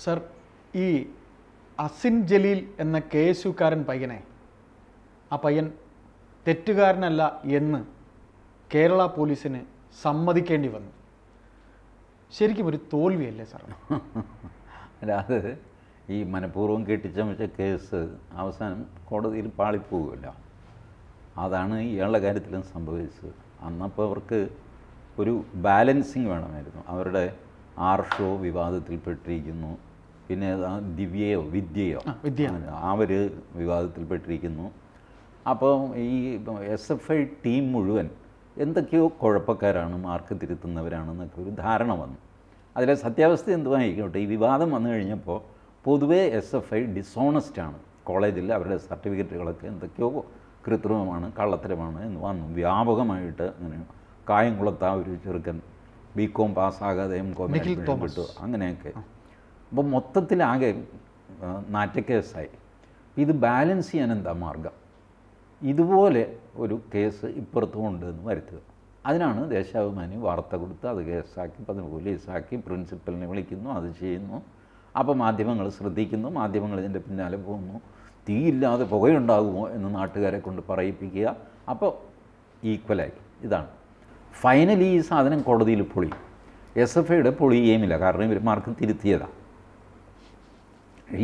Sir, ഈ അസിൻ ജലീൽ എന്ന കേസുകാരൻ പയ്യനെ, ആ പയ്യൻ തെറ്റുകാരനല്ല എന്ന് കേരള പോലീസിന് സമ്മതിക്കേണ്ടി വന്നു. ശരിക്കും ഒരു തോൽവിയല്ലേ സാർ? അല്ല, അത് ഈ മനഃപൂർവ്വം കെട്ടിച്ചമച്ച കേസ് അവസാനം കോടതിയിൽ പാളിപ്പോകുമല്ലോ. അതാണ് ഇയാളുടെ കാര്യത്തിലും സംഭവിച്ചത്. അന്നപ്പോൾ അവർക്ക് ഒരു ബാലൻസിങ് വേണമായിരുന്നു. അവരുടെ ആർഷോ വിവാദത്തിൽപ്പെട്ടിരിക്കുന്നു, പിന്നെ വിദ്യയോ അവർ വിവാദത്തിൽപ്പെട്ടിരിക്കുന്നു. അപ്പോൾ ഈ SFI ടീം മുഴുവൻ എന്തൊക്കെയോ കുഴപ്പക്കാരാണ്, മാർക്ക് തിരുത്തുന്നവരാണെന്നൊക്കെ ഒരു ധാരണ വന്നു. അതിലെ സത്യാവസ്ഥ എന്തുമായിക്കോട്ടെ, ഈ വിവാദം വന്നു കഴിഞ്ഞപ്പോൾ പൊതുവേ SFI ഡിസോണസ്റ്റാണ്. കോളേജിൽ അവരുടെ സർട്ടിഫിക്കറ്റുകളൊക്കെ എന്തൊക്കെയോ കൃത്രിമമാണ്, കള്ളത്തരമാണ് എന്ന് വന്നു. വ്യാപകമായിട്ട് അങ്ങനെ കായംകുളത്ത് ഒരു ചെറുക്കൻ BCom പാസ്സാകാതെ MCom വിട്ടു, അങ്ങനെയൊക്കെ. അപ്പോൾ മൊത്തത്തിലാകെ നാറ്റക്കേസായി. ഇത് ബാലൻസ് ചെയ്യാൻ എന്താ മാർഗം? ഇതുപോലെ ഒരു കേസ് ഇപ്പുറത്തുമുണ്ട് എന്ന് വരുത്തുക. അതിനാണ് ദേശാഭിമാനി വാർത്ത കൊടുത്ത് അത് കേസാക്കി, അതിന് പോലീസാക്കി, പ്രിൻസിപ്പലിനെ വിളിക്കുന്നു, അത് ചെയ്യുന്നു. അപ്പോൾ മാധ്യമങ്ങൾ ശ്രദ്ധിക്കുന്നു, മാധ്യമങ്ങൾ ഇതിൻ്റെ പിന്നാലെ പോകുന്നു. തീയില്ലാതെ പുകയുണ്ടാകുമോ എന്ന് നാട്ടുകാരെ കൊണ്ട് പറയിപ്പിക്കുക. അപ്പോൾ ഈക്വലായി. ഇതാണ് ഫൈനലി ഈ സാധനം കോടതിയിൽ പൊളിയും. SFIയുടെ പൊളിയുകയുമില്ല, കാരണം ഇവർ മാർക്ക് തിരുത്തിയതാണ്.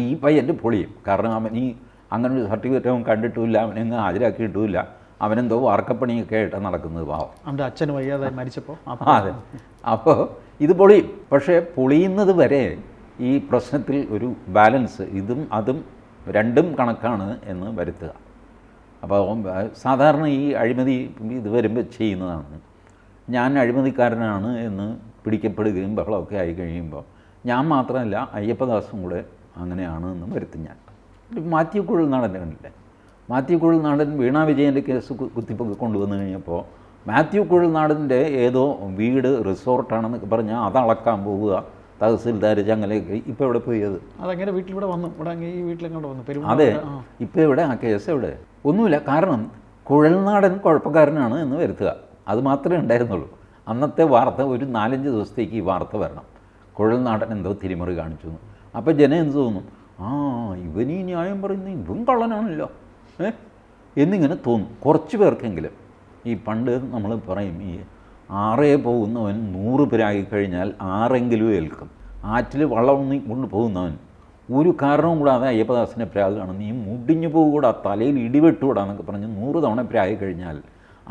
ഈ പയ്യൻ്റെ പൊളിയും, കാരണം അവൻ ഈ അങ്ങനെ ഒരു സർട്ടിഫിക്കറ്റ് അവൻ കണ്ടിട്ടുമില്ല, അവനെങ്ങ് ഹാജരാക്കിയിട്ടുമില്ല. അവനെന്തോ വാർക്കപ്പണിയൊക്കെ ആയിട്ടാണ് നടക്കുന്നത്. പാവം, അവൻ്റെ അച്ഛൻ വയ്യാതെ മരിച്ചപ്പോൾ. അതെ, അപ്പോൾ ഇത് പൊളിയും. പക്ഷേ പൊളിയുന്നത് വരെ ഈ പ്രശ്നത്തിൽ ഒരു ബാലൻസ്, ഇതും അതും രണ്ടും കണക്കാണ് എന്ന് വരുത്തുക. അപ്പോൾ സാധാരണ ഈ അഴിമതി ഇത് വരുമ്പോൾ ചെയ്യുന്നതാണ്. ഞാൻ അഴിമതിക്കാരനാണ് എന്ന് പിടിക്കപ്പെടുകയും ബഹളമൊക്കെ ആയി കഴിയുമ്പോൾ ഞാൻ മാത്രമല്ല അയ്യപ്പദാസും കൂടെ അങ്ങനെയാണ് എന്ന് വരുത്തും. ഞാൻ മാത്യു കുഴൽനാടൻ്റെ കണ്ടില്ലേ, മാത്യു കുഴൽനാടൻ വീണാ വിജയൻ്റെ കേസ് കുത്തിപ്പൊക്കെ കൊണ്ടുവന്നു കഴിഞ്ഞപ്പോൾ മാത്യു കുഴൽനാടൻ്റെ ഏതോ വീട് റിസോർട്ടാണെന്നൊക്കെ പറഞ്ഞാൽ അത് അളക്കാൻ പോവുക, തഹസിൽദാർ ചങ്ങലയൊക്കെ. ഇപ്പോൾ എവിടെ പോയി അത്? അതങ്ങനെ വീട്ടിലിവിടെ വന്നു, ഇവിടെ ഈ വീട്ടിലെങ്ങോട്ട് വന്നു. അതെ, ഇപ്പോൾ എവിടെ ആ കേസ്? എവിടെ? ഒന്നുമില്ല. കാരണം കുഴൽനാടൻ കുഴപ്പക്കാരനാണ് എന്ന് വരുത്തുക, അത് മാത്രമേ ഉണ്ടായിരുന്നുള്ളൂ. അന്നത്തെ വാർത്ത ഒരു 4-5 ദിവസത്തേക്ക് ഈ വാർത്ത വരണം, കുഴൽനാടൻ എന്തോ തിരിമറി കാണിച്ചു എന്ന്. അപ്പോൾ ജനം എന്ത് തോന്നും? ഇവനീ ന്യായം പറയുന്നത് ഇവൻ കള്ളനാണല്ലോ എന്നിങ്ങനെ തോന്നും കുറച്ച് പേർക്കെങ്കിലും. ഈ പണ്ട് നമ്മൾ പറയും, ഈ 6 പോകുന്നവൻ 100 പേരായി കഴിഞ്ഞാൽ 6എങ്കിലും ഏൽക്കും. ആറ്റിൽ വള്ളം കൊണ്ട് പോകുന്നവൻ ഒരു കാരണവും കൂടാതെ അയ്യപ്പദാസിനെ പ്രാഗാണ്, നീ മുടിഞ്ഞു പോകൂടാ, തലയിൽ ഇടിവെട്ടുകൂടാന്നൊക്കെ പറഞ്ഞ് 100 തവണ പ്രായി കഴിഞ്ഞാൽ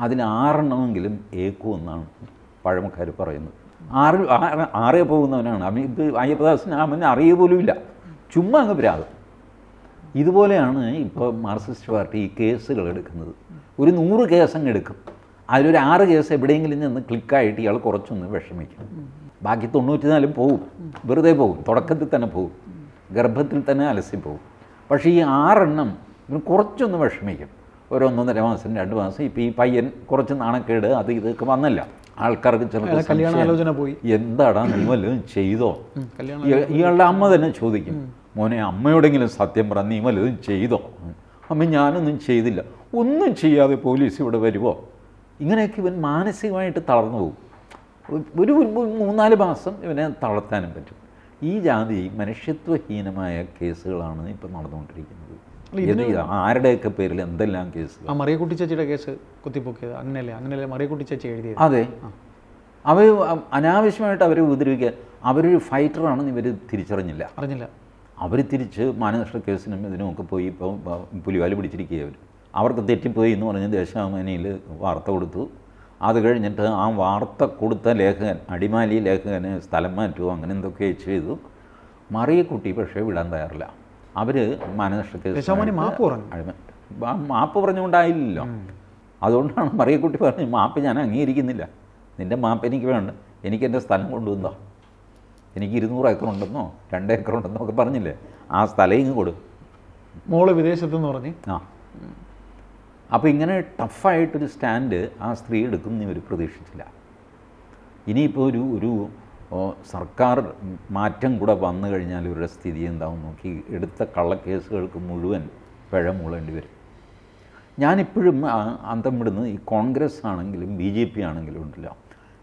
അതിൽ 6 ഏക്കുമെന്നാണ് പഴമക്കാർ പറയുന്നത്. 6 പോകുന്നവനാണ് അവൻ. ഇത് അയ്യപ്പദാസിന് അവൻ അറിയ പോലുമില്ല, ചുമ്മാ അങ്ങ് പ്രാകും. ഇതുപോലെയാണ് ഇപ്പോൾ മാർക്സിസ്റ്റ് പാർട്ടി ഈ കേസുകൾ എടുക്കുന്നത്. ഒരു 100 കേസ് അങ്ങ് എടുക്കും, അതിലൊരു 6 കേസ് എവിടെയെങ്കിലും നിന്ന് ക്ലിക്കായിട്ട് ഇയാൾ കുറച്ചൊന്ന് വിഷമിക്കും. ബാക്കി 94 പോകും, വെറുതെ പോകും, തുടക്കത്തിൽ തന്നെ പോകും, ഗർഭത്തിൽ തന്നെ അലസിപ്പോകും. പക്ഷേ ഈ 6 ഇവന് കുറച്ചൊന്ന് വിഷമിക്കും. ഒരു 1.5 മാസം 2 മാസം. ഇപ്പോൾ ഈ പയ്യൻ കുറച്ച് നാണക്കേട് അത് ഇതൊക്കെ വന്നല്ല, ആൾക്കാർക്ക് ചിലപ്പോൾ പോയി, എന്താടാ നീ വല്ലതും ചെയ്തോ? ഇയാളുടെ അമ്മ തന്നെ ചോദിക്കും, മോനെ അമ്മയോടെങ്കിലും സത്യം പറ, നീ വല്ലതും ചെയ്തോ? അമ്മ ഞാനൊന്നും ചെയ്തില്ല. ഒന്നും ചെയ്യാതെ പോലീസ് ഇവിടെ വരുമോ? ഇങ്ങനെയൊക്കെ ഇവൻ മാനസികമായിട്ട് തളർന്നു പോകും. ഒരു 3-4 മാസം ഇവനെ തളർത്താനും പറ്റും. ഈ ജാതി മനുഷ്യത്വഹീനമായ കേസുകളാണ് ഇപ്പം നടന്നുകൊണ്ടിരിക്കുന്നത്. ആരുടെയൊക്കെ പേരിൽ എന്തെല്ലാം കേസുകൾ. മറിയക്കുട്ടി ചേച്ചിയുടെ കേസ് കുത്തിപ്പൊക്കിയത് അങ്ങനെയല്ലേ മറിയക്കുട്ടി ചേച്ചി എഴുതിയത്? അതെ, അവർ അനാവശ്യമായിട്ട് അവരെ ഉപദ്രവിക്കാൻ. അവരൊരു ഫൈറ്ററാണെന്ന് ഇവർ അറിഞ്ഞില്ല. അവർ തിരിച്ച് മാനനഷ്ട കേസിനും ഇതിനുമൊക്കെ പോയി ഇപ്പോൾ പുലിവാല് പിടിച്ചിരിക്കുക. അവർക്ക് തെറ്റിപ്പോയി എന്ന് പറഞ്ഞ് ദേശാഭിമാനിയിൽ വാർത്ത കൊടുത്തു. അത് കഴിഞ്ഞിട്ട് ആ വാർത്ത കൊടുത്ത ലേഖകൻ, അടിമാലി ലേഖകന് സ്ഥലം മാറ്റുമോ അങ്ങനെ എന്തൊക്കെ ചെയ്തു. മറിയക്കുട്ടി പക്ഷേ വിടാൻ തയ്യാറില്ല. അവർ മാനനഷ്ട കേസ് മാപ്പ് പറഞ്ഞുകൊണ്ടായില്ലല്ലോ. അതുകൊണ്ടാണ് മറിയക്കുട്ടി പറഞ്ഞ് മാപ്പ് ഞാൻ അംഗീകരിക്കുന്നില്ല, നിൻ്റെ മാപ്പ് എനിക്ക് വേണ്ട, എനിക്കെൻ്റെ സ്ഥലം കൊണ്ടുവന്നോ, എനിക്ക് 200 ഏക്കർ ഉണ്ടെന്നോ 2 ഏക്കർ ഉണ്ടെന്നോ ഒക്കെ പറഞ്ഞില്ലേ, ആ സ്ഥലം ഇങ്ങ് കൊടുക്കും, മോള് വിദേശത്തെന്ന് പറഞ്ഞ്. അപ്പോൾ ഇങ്ങനെ ടഫായിട്ടൊരു സ്റ്റാൻഡ് ആ സ്ത്രീ എടുക്കുമെന്ന് ഇവർ പ്രതീക്ഷിച്ചില്ല. ഇനിയിപ്പോൾ ഒരു സർക്കാർ മാറ്റം കൂടെ വന്നു കഴിഞ്ഞാൽ ഇവരുടെ സ്ഥിതി എന്താവും നോക്കി. എടുത്ത കള്ളക്കേസുകൾക്ക് മുഴുവൻ പിഴ മൂളേണ്ടി വരും. ഞാനിപ്പോഴും അന്തം വിടുന്നത് ഈ കോൺഗ്രസ് ആണെങ്കിലും BJP ആണെങ്കിലും ഉണ്ടല്ലോ,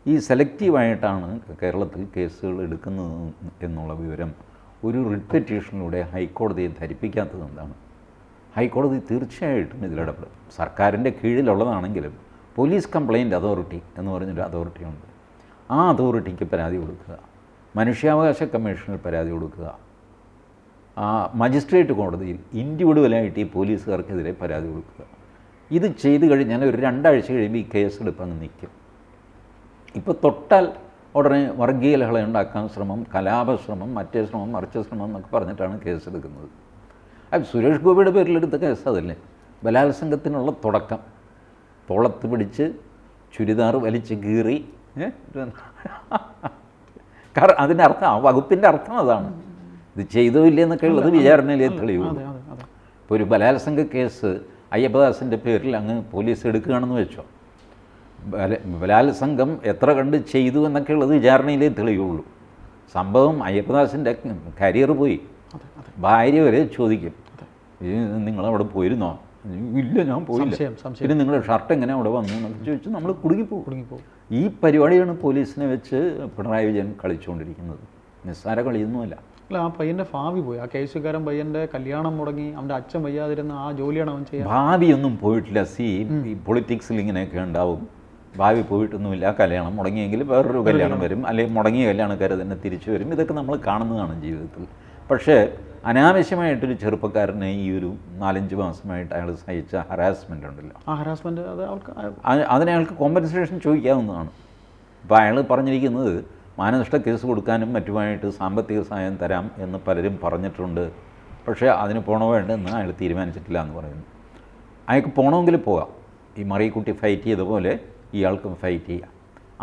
ഈ സെലക്റ്റീവായിട്ടാണ് കേരളത്തിൽ കേസുകൾ എടുക്കുന്നത് എന്നുള്ള വിവരം ഒരു റിട്ട് പെറ്റീഷനിലൂടെ ഹൈക്കോടതിയെ ധരിപ്പിക്കാത്തത് എന്താണ്? ഹൈക്കോടതി തീർച്ചയായിട്ടും ഇതിലിടപെടും. സർക്കാരിൻ്റെ കീഴിലുള്ളതാണെങ്കിലും പോലീസ് കംപ്ലയിൻറ്റ് അതോറിറ്റി എന്ന് പറഞ്ഞൊരു അതോറിറ്റിയുണ്ട്. ആ അതോറിറ്റിക്ക് പരാതി കൊടുക്കുക, മനുഷ്യാവകാശ കമ്മീഷനിൽ പരാതി കൊടുക്കുക, മജിസ്ട്രേറ്റ് കോടതിയിൽ ഇൻഡിവിജ്വലായിട്ട് ഈ പോലീസുകാർക്കെതിരെ പരാതി കൊടുക്കുക. ഇത് ചെയ്ത് കഴിഞ്ഞാൽ ഒരു 2 ആഴ്ച കഴിയുമ്പോൾ ഈ കേസെടുപ്പ് അങ്ങ് നിൽക്കും. ഇപ്പോൾ തൊട്ടാൽ ഉടനെ വർഗീയ ലഹള ഉണ്ടാക്കാൻ ശ്രമം, കലാപശ്രമം, മറ്റേ ശ്രമം, മറിച്ച ശ്രമം എന്നൊക്കെ പറഞ്ഞിട്ടാണ് കേസെടുക്കുന്നത്. അത് സുരേഷ് ഗോപിയുടെ പേരിലെടുത്ത കേസ് അതല്ലേ? ബലാത്സംഗത്തിനുള്ള തുടക്കം, തോളത്ത് പിടിച്ച് ചുരിദാർ വലിച്ച് കീറി. കാരണം അതിൻ്റെ അർത്ഥം, ആ വകുപ്പിൻ്റെ അർത്ഥം അതാണ്. ഇത് ചെയ്തോ ഇല്ലയെന്നൊക്കെ ഉള്ളത് വിചാരണയിലേ തെളിയുള്ളൂ. ഇപ്പോൾ ഒരു ബലാത്സംഗ കേസ് അയ്യപ്പദാസിൻ്റെ പേരിൽ അങ്ങ് പോലീസ് എടുക്കുകയാണെന്ന് വെച്ചോ, ബലാത്സംഗം എത്ര കണ്ട് ചെയ്തു എന്നൊക്കെ ഉള്ളത് വിചാരണയിലേ തെളിയുള്ളൂ. സംഭവം അയ്യപ്പദാസിൻ്റെ കരിയർ പോയി. ഭാര്യ വരെ ചോദിക്കും, നിങ്ങളവിടെ പോയിരുന്നോ? ഇല്ല, ഞാൻ പോയില്ല. പിന്നെ നിങ്ങളുടെ ഷർട്ട് എങ്ങനെ അവിടെ വന്നു എന്നൊക്കെ ചോദിച്ചു നമ്മൾ കുടുങ്ങിപ്പോകും. ഈ പരിപാടിയാണ് പോലീസിനെ വെച്ച് പിണറായി വിജയൻ കളിച്ചുകൊണ്ടിരിക്കുന്നത്. നിസ്സാര കളിയൊന്നുമല്ല. അല്ല, ആ പയ്യൻ്റെ ഭാവി പോയി. ആ കേസുകാരൻ പയ്യൻ്റെ കല്യാണം മുടങ്ങി, അവൻ്റെ അച്ഛൻ വയ്യാതിരുന്ന ആ ജോലിയാണ് അവൻ ചെയ്യുക. ഭാവിയൊന്നും പോയിട്ടില്ല. ഈ പൊളിറ്റിക്സിൽ ഇങ്ങനെയൊക്കെ ഉണ്ടാവും. ഭാവി പോയിട്ടൊന്നുമില്ല. കല്യാണം മുടങ്ങിയെങ്കിൽ വേറൊരു കല്യാണം വരും, അല്ലെങ്കിൽ മുടങ്ങിയ കല്യാണക്കാരെ തന്നെ തിരിച്ചു വരും. ഇതൊക്കെ നമ്മൾ കാണുന്നതാണ് ജീവിതത്തിൽ. പക്ഷേ അനാവശ്യമായിട്ടൊരു ചെറുപ്പക്കാരനെ ഈ ഒരു 4-5 മാസമായിട്ട് അയാൾ സഹിച്ച ഹറാസ്മെൻ്റ് ഉണ്ടല്ലോ, ആ ഹറാസ്മെൻറ്റ് അതിന് അയാൾക്ക് കോമ്പൻസേഷൻ ചോദിക്കാവുന്നതാണ്. ഇപ്പോൾ അയാൾ പറഞ്ഞിരിക്കുന്നത് മാനനഷ്ട കേസ് കൊടുക്കാനും മറ്റുമായിട്ട് സാമ്പത്തിക സഹായം തരാം എന്ന് പലരും പറഞ്ഞിട്ടുണ്ട്. പക്ഷേ അതിന് പോകണോ വേണ്ടെന്ന് അയാൾ തീരുമാനിച്ചിട്ടില്ല എന്ന് പറയുന്നു. അയാൾക്ക് പോകണമെങ്കിൽ പോകാം. ഈ മറിയക്കുട്ടി ഫൈറ്റ് ചെയ്ത പോലെ ഇയാൾക്കും ഫൈറ്റ് ചെയ്യാം.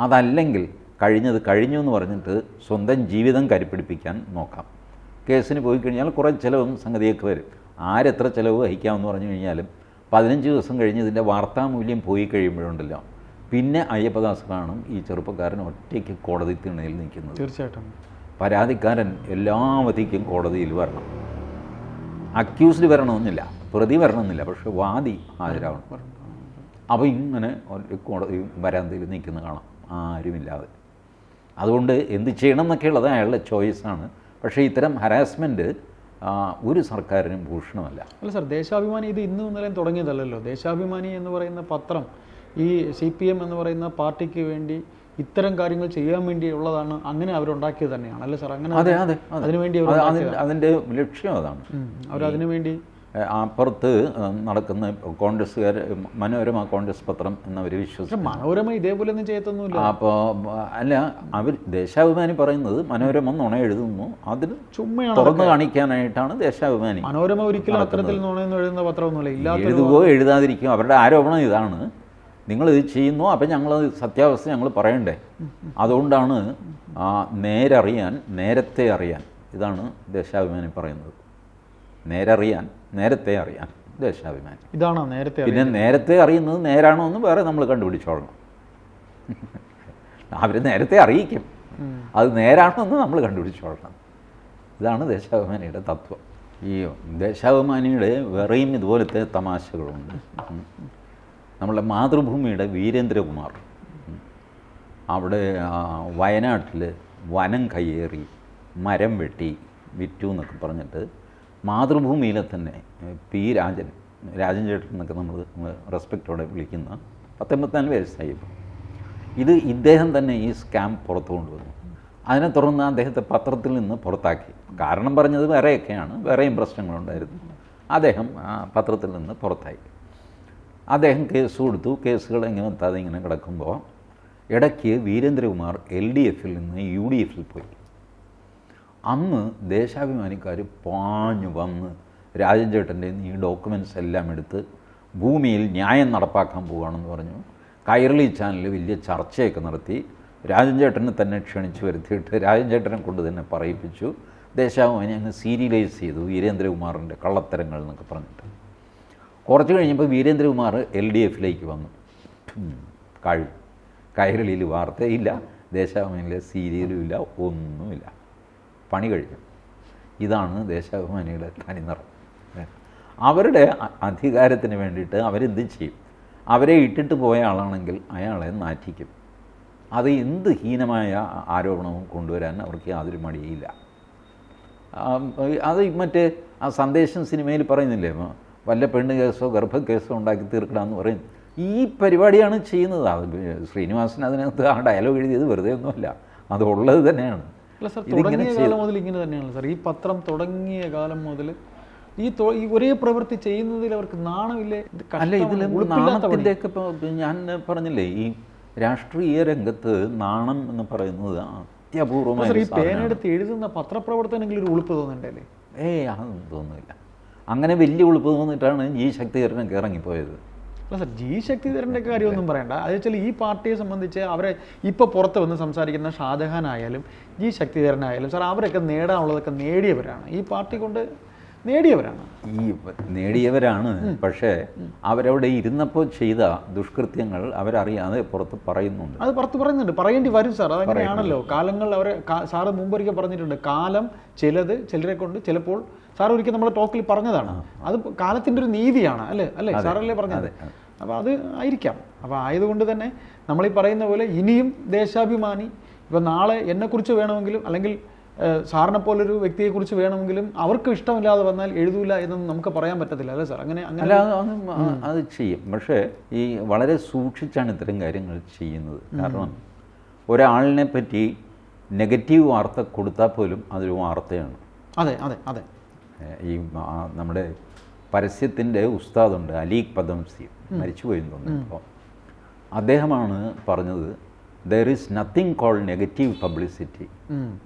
അതല്ലെങ്കിൽ കഴിഞ്ഞത് കഴിഞ്ഞു എന്ന് പറഞ്ഞിട്ട് സ്വന്തം ജീവിതം കരുപ്പിടിപ്പിക്കാൻ നോക്കാം. കേസിന് പോയി കഴിഞ്ഞാൽ കുറേ ചിലവും സംഗതിയൊക്കെ വരും. ആരെത്ര ചിലവ് വഹിക്കാമെന്ന് പറഞ്ഞു കഴിഞ്ഞാലും 15 ദിവസം കഴിഞ്ഞ് ഇതിൻ്റെ വാർത്താമൂല്യം പോയി കഴിയുമ്പോഴുണ്ടല്ലോ, പിന്നെ അയ്യപ്പദാസ് കാണും ഈ ചെറുപ്പക്കാരൻ ഒറ്റയ്ക്ക് കോടതി തിണ്ണയിൽ നിൽക്കുന്നത്. തീർച്ചയായിട്ടും പരാതിക്കാരൻ എല്ലാ അവധിക്കും കോടതിയിൽ വരണം. അക്യൂസ്ഡ് വരണമെന്നില്ല, പ്രതി വരണമെന്നില്ല, പക്ഷെ വാദി ഹാജരാവണം. അപ്പോൾ ഇങ്ങനെ കോടതി വരാന്തയിൽ നിൽക്കുന്ന കാണാം, ആരുമില്ലാതെ. അതുകൊണ്ട് എന്ത് ചെയ്യണം എന്നൊക്കെ ഉള്ളത് അയാളുടെ ചോയ്സാണ്. പക്ഷേ ഇത്തരം ഹരാസ്മെൻറ്റ് ഒരു സർക്കാരിനും ഭൂഷണമല്ല. അല്ല സാർ, ദേശാഭിമാനി ഇത് ഇന്നും ഇന്നലെയും തുടങ്ങിയതല്ലല്ലോ. ദേശാഭിമാനി എന്ന് പറയുന്ന പത്രം ഈ CPM എന്ന് പറയുന്ന പാർട്ടിക്ക് വേണ്ടി ഇത്തരം കാര്യങ്ങൾ ചെയ്യാൻ വേണ്ടിയുള്ളതാണ്. അങ്ങനെ അവരുണ്ടാക്കിയത് തന്നെയാണ് അല്ലേ സാർ? അങ്ങനെ അതെ അതെ, അതിനുവേണ്ടി അതിൻ്റെ ലക്ഷ്യം അതാണ്. അവരതിനു വേണ്ടി അപ്പുറത്ത് നടക്കുന്ന കോൺഗ്രസ്സുകാർ മനോരമ കോൺഗ്രസ് പത്രം എന്നവർ വിശ്വസിച്ചു. മനോരമ ഇതേപോലെ ഒന്നും ചെയ്യത്തൊന്നുമില്ല. അപ്പോൾ അല്ല, അവർ ദേശാഭിമാനി പറയുന്നത് മനോരമ നുണ എഴുതുന്നു, അതിന് ചുമ്മയാണ് തുറന്നു കാണിക്കാനായിട്ടാണ് ദേശാഭിമാനി. മനോരമ ഒരിക്കലും അത്തരത്തിൽ നുണയെന്ന് എഴുതുന്ന പത്രമൊന്നുമില്ല. എഴുതുകയോ എഴുതാതിരിക്കുകയോ അവരുടെ ആരോപണം ഇതാണ്, നിങ്ങളിത് ചെയ്യുന്നു, അപ്പം ഞങ്ങൾ സത്യാവസ്ഥ ഞങ്ങൾ പറയണ്ടേ. അതുകൊണ്ടാണ് നേരറിയാൻ നേരത്തെ അറിയാൻ, ഇതാണ് ദേശാഭിമാനി പറയുന്നത്. നേരറിയാൻ നേരത്തെ അറിയാൻ ദേശാഭിമാനി. ഇതാണോ നേരത്തെ? പിന്നെ നേരത്തെ അറിയുന്നത് നേരാണോ എന്ന് വേറെ നമ്മൾ കണ്ടുപിടിച്ചോളണം. അവർ നേരത്തെ അറിയിക്കും, അത് നേരാണോ എന്ന് നമ്മൾ കണ്ടുപിടിച്ചോളണം. ഇതാണ് ദേശാഭിമാനിയുടെ തത്വം. ഈ ദേശാഭിമാനിയുടെ വേറെയും ഇതുപോലത്തെ തമാശകളുണ്ട്. നമ്മളുടെ മാതൃഭൂമിയുടെ വീരേന്ദ്രകുമാർ അവിടെ വയനാട്ടിൽ വനം കയ്യേറി മരം വെട്ടി വിറ്റു എന്നൊക്കെ പറഞ്ഞിട്ട് മാതൃഭൂമിയിലെ തന്നെ രാജൻ ചേട്ടൻ എന്നൊക്കെ നമ്മൾ റെസ്പെക്റ്റോടെ വിളിക്കുന്ന 19 വയസ്സായി. ഇത് ഇദ്ദേഹം തന്നെ ഈ സ്കാം പുറത്തു കൊണ്ടുവന്നു. അതിനെ തുടർന്ന് അദ്ദേഹത്തെ പത്രത്തിൽ നിന്ന് പുറത്താക്കി. കാരണം പറഞ്ഞത് വേറെയൊക്കെയാണ്, വേറെയും പ്രശ്നങ്ങളുണ്ടായിരുന്നു. അദ്ദേഹം പത്രത്തിൽ നിന്ന് പുറത്തായി. അദ്ദേഹം കേസ് കൊടുത്തു. കേസുകൾ എങ്ങനെ എത്താതെ ഇങ്ങനെ കിടക്കുമ്പോൾ ഇടയ്ക്ക് വീരേന്ദ്രകുമാർ LDFിൽ നിന്ന് UDFിൽ പോയി. അന്ന് ദേശാഭിമാനിക്കാർ പാഞ്ഞു വന്ന് രാജൻ ചേട്ടൻ്റെ ഈ ഡോക്യുമെൻറ്റ്സ് എല്ലാം എടുത്ത് ഭൂമിയിൽ ന്യായം നടപ്പാക്കാൻ പോവുകയാണെന്ന് പറഞ്ഞു. കൈരളി ചാനലിൽ വലിയ ചർച്ചയൊക്കെ നടത്തി. രാജൻ ചേട്ടനെ തന്നെ ക്ഷണിച്ചു വരുത്തിയിട്ട് രാജൻ ചേട്ടനെ കൊണ്ട് തന്നെ പറയിപ്പിച്ചു. ദേശാഭിമാനി അങ്ങ് സീരിയലൈസ് ചെയ്തു വീരേന്ദ്രകുമാറിൻ്റെ കള്ളത്തരങ്ങൾ എന്നൊക്കെ പറഞ്ഞിട്ട്. കുറച്ച് കഴിഞ്ഞപ്പോൾ വീരേന്ദ്രകുമാർ LDFിലേക്ക് വന്നു. കൈരളിയിൽ വാർത്തയില്ല, ദേശാഭിമാനിയിലെ സീരിയലുമില്ല, ഒന്നുമില്ല. പണി കഴിഞ്ഞു. ഇതാണ് ദേശാഭിമാനിയുടെ തനിനിറം. അവരുടെ അധികാരത്തിന് വേണ്ടിയിട്ട് അവരെന്ത് ചെയ്യും? അവരെ ഇട്ടിട്ട് പോയ ആളാണെങ്കിൽ അയാളെ നാറ്റിക്കും. അത് എന്ത് ഹീനമായ ആരോപണവും കൊണ്ടുവരാൻ അവർക്ക് യാതൊരു മടിയില്ല. അത് മറ്റേ ആ സന്ദേശം സിനിമയിൽ പറയുന്നില്ലേ, വല്ല പെണ്ണ് കേസോ ഗർഭക്കേസോ ഉണ്ടാക്കി തീർക്കണമെന്ന് പറയും. ഈ പരിപാടിയാണ് ചെയ്യുന്നത്. അത് ശ്രീനിവാസൻ അതിനകത്ത് ആ ഡയലോഗ് എഴുതിയത് വെറുതെ ഒന്നുമല്ല, അത് ഉള്ളത് തന്നെയാണ്. അല്ല സാർ, തുടങ്ങിയ കാലം മുതൽ ഇങ്ങനെ തന്നെയാണ് സാർ. ഈ പത്രം തുടങ്ങിയ കാലം മുതൽ ഈ ഒരേ പ്രവൃത്തി ചെയ്യുന്നതിൽ അവർക്ക് നാണമില്ലേ? അല്ല, ഇതിൽ നാണത്തിൻ്റെയൊക്കെ ഇപ്പോൾ ഞാൻ പറഞ്ഞില്ലേ, ഈ രാഷ്ട്രീയ രംഗത്ത് നാണം എന്ന് പറയുന്നത് അത്യപൂർവമായി. ഈ പേനെടുത്ത് എഴുതുന്ന പത്രപ്രവർത്തനെങ്കിലും ഒരു ഉളുപ്പ് തോന്നണ്ടല്ലേ? അതൊന്നും തോന്നുന്നില്ല. അങ്ങനെ വലിയ ഉളുപ്പ് തോന്നിയിട്ടാണ് ഈ ശക്തീകരണമൊക്കെ ഇറങ്ങിപ്പോയത്. അല്ല സാർ, ജി ശക്തിധരൻ്റെ കാര്യമൊന്നും പറയണ്ട. അത് വെച്ചാൽ ഈ പാർട്ടിയെ സംബന്ധിച്ച് അവരെ ഇപ്പോൾ പുറത്ത് വന്ന് സംസാരിക്കുന്ന ഷാജഹാൻ ആയാലും ജി ശക്തിധരനായാലും സാർ, അവരൊക്കെ നേടാനുള്ളതൊക്കെ നേടിയവരാണ്, ഈ പാർട്ടി കൊണ്ട് നേടിയവരാണ്. നേടിയവരാണ്. പക്ഷേ അവരവിടെ ഇരുന്നപ്പോൾ ചെയ്ത ദുഷ്കൃത്യങ്ങൾ അവരറിയാതെ പുറത്ത് പറയുന്നുണ്ട്. അത് പുറത്ത് പറയുന്നുണ്ട്, പറയേണ്ടി വരും സാർ. അതങ്ങനെയാണല്ലോ. കാലങ്ങൾ അവരെ സാറ് മുമ്പൊരിക്കൽ പറഞ്ഞിട്ടുണ്ട്, കാലം ചിലരെ കൊണ്ട് ചിലപ്പോൾ, സാർ ഒരിക്കൽ നമ്മുടെ ടോക്കിൽ പറഞ്ഞതാണ്, അത് കാലത്തിൻ്റെ ഒരു നീതിയാണ്. അല്ലേ സാറല്ലേ പറഞ്ഞത്? അപ്പോൾ അത് ആയിരിക്കാം. അപ്പോൾ ആയതുകൊണ്ട് തന്നെ നമ്മളീ പറയുന്ന പോലെ ഇനിയും ദേശാഭിമാനി ഇപ്പം നാളെ എന്നെക്കുറിച്ച് വേണമെങ്കിലും അല്ലെങ്കിൽ സാറിനെ പോലൊരു വ്യക്തിയെക്കുറിച്ച് വേണമെങ്കിലും അവർക്ക് ഇഷ്ടമില്ലാതെ വന്നാൽ എഴുതൂല എന്നൊന്നും നമുക്ക് പറയാൻ പറ്റത്തില്ല, അല്ലേ സാർ? അങ്ങനെ അത് ചെയ്യും. പക്ഷേ ഈ വളരെ സൂക്ഷിച്ചാണ് ഇത്തരം കാര്യങ്ങൾ ചെയ്യുന്നത്. കാരണം ഒരാളിനെ പറ്റി നെഗറ്റീവ് വാർത്ത കൊടുത്താൽ പോലും അതൊരു വാർത്തയാണ്. അതെ അതെ അതെ. ഈ നമ്മുടെ പരസ്യത്തിൻ്റെ ഉസ്താദുണ്ട്, അലീഖ് പദംസി, മരിച്ചുപോയി തോന്നുന്നു. അപ്പോൾ അദ്ദേഹമാണ് പറഞ്ഞത്, there is nothing called negative publicity,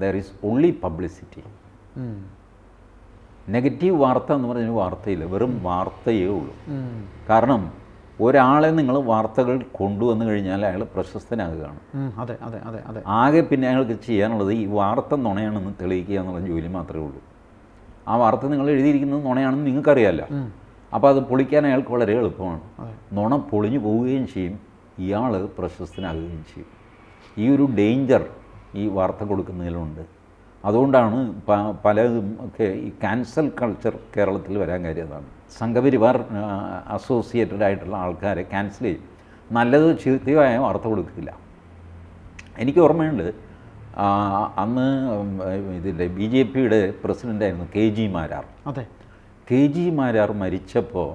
there is only publicity. Negative വാർത്ത എന്ന് പറഞ്ഞ വാർത്തയില്ല, വെറും വാർത്തയേ ഉള്ളൂ. കാരണം ഒരാളെ നിങ്ങൾ വാർത്തകൾ കൊണ്ടുവന്നു കഴിഞ്ഞാൽ അയാൾ പ്രശസ്തനാകുകയാണ്. ആകെ പിന്നെ അയാൾക്ക് ചെയ്യാനുള്ളത് ഈ വാർത്ത നുണയാണെന്ന് തെളിയിക്കുക എന്നുള്ള ജോലി മാത്രമേ ഉള്ളൂ. ആ വാർത്ത നിങ്ങൾ എഴുതിയിരിക്കുന്നത് നുണയാണെന്ന് നിങ്ങൾക്കറിയാമല്ലോ. അപ്പോൾ അത് പൊളിക്കാൻ അയാൾക്ക് വളരെ എളുപ്പമാണ്. നുണ പൊളിഞ്ഞു പോവുകയും ചെയ്യും, ഇയാൾ പ്രശസ്തനാകുകയും ചെയ്യും. ഈ ഒരു ഡേഞ്ചർ ഈ വാർത്ത കൊടുക്കുന്നതിലുണ്ട്. അതുകൊണ്ടാണ് പലതും ഒക്കെ ഈ ക്യാൻസൽ കൾച്ചർ കേരളത്തിൽ വരാൻ കാര്യം അതാണ്. സംഘപരിവാർ അസോസിയേറ്റഡ് ആയിട്ടുള്ള ആൾക്കാരെ ക്യാൻസൽ ചെയ്യും. നല്ലത് ചീത്തയായ വാർത്ത കൊടുക്കില്ല. എനിക്ക് ഓർമ്മയുണ്ട്, അന്ന് ഇതിൻ്റെ BJPയുടെ പ്രസിഡൻ്റായിരുന്നു KG മാരാർ. KG മാരാർ മരിച്ചപ്പോൾ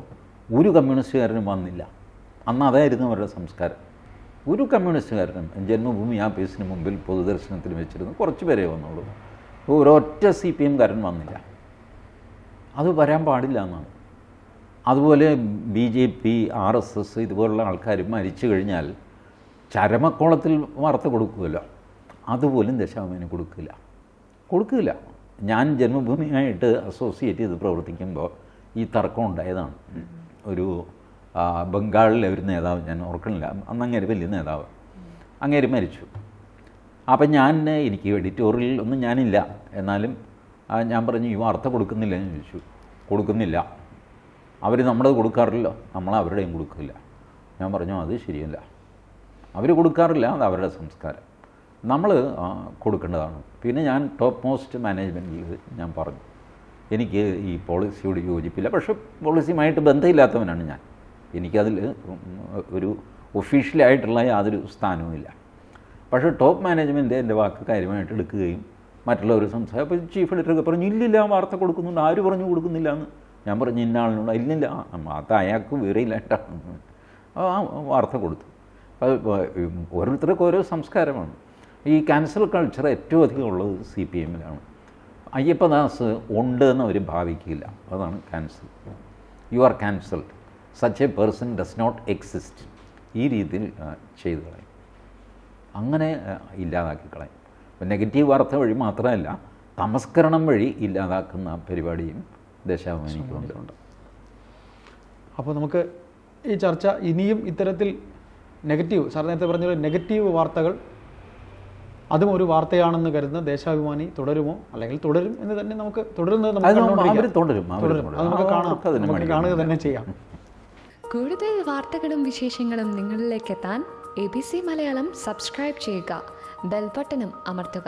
ഒരു കമ്മ്യൂണിസ്റ്റുകാരനും വന്നില്ല. അന്ന് അതായിരുന്നു അവരുടെ സംസ്കാരം. ഒരു കമ്മ്യൂണിസ്റ്റുകാരനും ജന്മഭൂമി ആഫീസിന് മുമ്പിൽ പൊതുദർശനത്തിന് വെച്ചിരുന്നു, കുറച്ച് പേരേ വന്നുള്ളൂ. ഒരൊറ്റ CPM-കാരൻ വന്നില്ല. അത് വരാൻ പാടില്ല എന്നാണ്. അതുപോലെ BJP, RSS ഇതുപോലുള്ള ആൾക്കാർ മരിച്ചു കഴിഞ്ഞാൽ ചരമക്കോളത്തിൽ വാർത്ത കൊടുക്കുമല്ലോ, അതുപോലും ദേശാഭിമാനി കൊടുക്കില്ല. ഞാൻ ജന്മഭൂമിയായിട്ട് അസോസിയേറ്റ് ചെയ്ത് പ്രവർത്തിക്കുമ്പോൾ ഈ തർക്കം ഉണ്ടായതാണ്. ഒരു ബംഗാളിലെ ഒരു നേതാവ്, ഞാൻ ഓർക്കണില്ല, അന്ന് അങ്ങേര് വലിയ നേതാവ്, അങ്ങേര് മരിച്ചു. അപ്പം എനിക്ക് എഡിറ്റോറിയൽ ഒന്നും ഞാനില്ല, എന്നാലും ഞാൻ പറഞ്ഞു, ഈ വാർത്ത കൊടുക്കുന്നില്ല എന്ന് ചോദിച്ചു. കൊടുക്കുന്നില്ല, അവർ നമ്മളത് കൊടുക്കാറില്ലല്ലോ, നമ്മൾ അവരുടെയും കൊടുക്കില്ല. ഞാൻ പറഞ്ഞു, അത് ശരിയല്ല, അവർ കൊടുക്കാറില്ല, അത് അവരുടെ സംസ്കാരം, നമ്മൾ കൊടുക്കേണ്ടതാണ്. പിന്നെ ഞാൻ ടോപ്പ് മോസ്റ്റ് മാനേജ്മെൻറ്റിൽ ഞാൻ പറഞ്ഞു, എനിക്ക് ഈ പോളിസിയോട് യോജിപ്പില്ല, പക്ഷേ പോളിസിയുമായിട്ട് ബന്ധമില്ലാത്തവനാണ് ഞാൻ, എനിക്കതിൽ ഒരു ഒഫീഷ്യലായിട്ടുള്ള യാതൊരു സ്ഥാനവുമില്ല. പക്ഷേ ടോപ്പ് മാനേജ്മെൻറ്റ് എൻ്റെ വാക്ക് കാര്യമായിട്ട് എടുക്കുകയും മറ്റുള്ളവർ സംസാരിക്കും. അപ്പോൾ ചീഫ് എഡിറ്ററൊക്കെ പറഞ്ഞു, ഇല്ലില്ല ആർത്ത കൊടുക്കുന്നുണ്ട്, ആര് പറഞ്ഞു കൊടുക്കുന്നില്ല എന്ന്. ഞാൻ പറഞ്ഞു, ഇന്ന ആളിനോട്, ഇല്ലില്ല, അത് അയാൾക്ക് വിവരയില്ലായിട്ടാണ് ആ വാർത്ത കൊടുത്തു. ഓരോരുത്തർക്കും ഓരോ സംസ്കാരമാണ്. ഈ ക്യാൻസൽ കൾച്ചർ ഏറ്റവും അധികം ഉള്ളത് CPM-ലാണ്. അയ്യപ്പദാസ് ഉണ്ട് എന്ന് അവർ ഭാവിക്കില്ല, അതാണ് cancel. You are cancelled, such a person does not exist. ഈ രീതിയിൽ ചെയ്തു കളയും, അങ്ങനെ ഇല്ലാതാക്കി കളയും. അപ്പം നെഗറ്റീവ് വാർത്ത വഴി മാത്രമല്ല, തമസ്കരണം വഴി ഇല്ലാതാക്കുന്ന പരിപാടിയും ദേശാഭിമാനിക്കുന്നുണ്ട്. അപ്പോൾ നമുക്ക് ഈ ചർച്ച ഇനിയും ഇത്തരത്തിൽ നെഗറ്റീവ്, സാർ നേരത്തെ പറഞ്ഞ നെഗറ്റീവ് വാർത്തകൾ അതും ഒരു വാർത്തയാണെന്ന് കരുതുന്ന ദേശാഭിമാനി തുടരുമോ, അല്ലെങ്കിൽ തുടരും എന്ന് തന്നെ നമുക്ക് തുടരുന്നത് നമുക്ക് കാണുക തന്നെ ചെയ്യാം. കൂടുതൽ വാർത്തകളും വിശേഷങ്ങളും നിങ്ങളിലേക്ക് എത്താൻ ABC മലയാളം സബ്സ്ക്രൈബ് ചെയ്യുക, ബെൽ ബട്ടണും അമർത്തുക.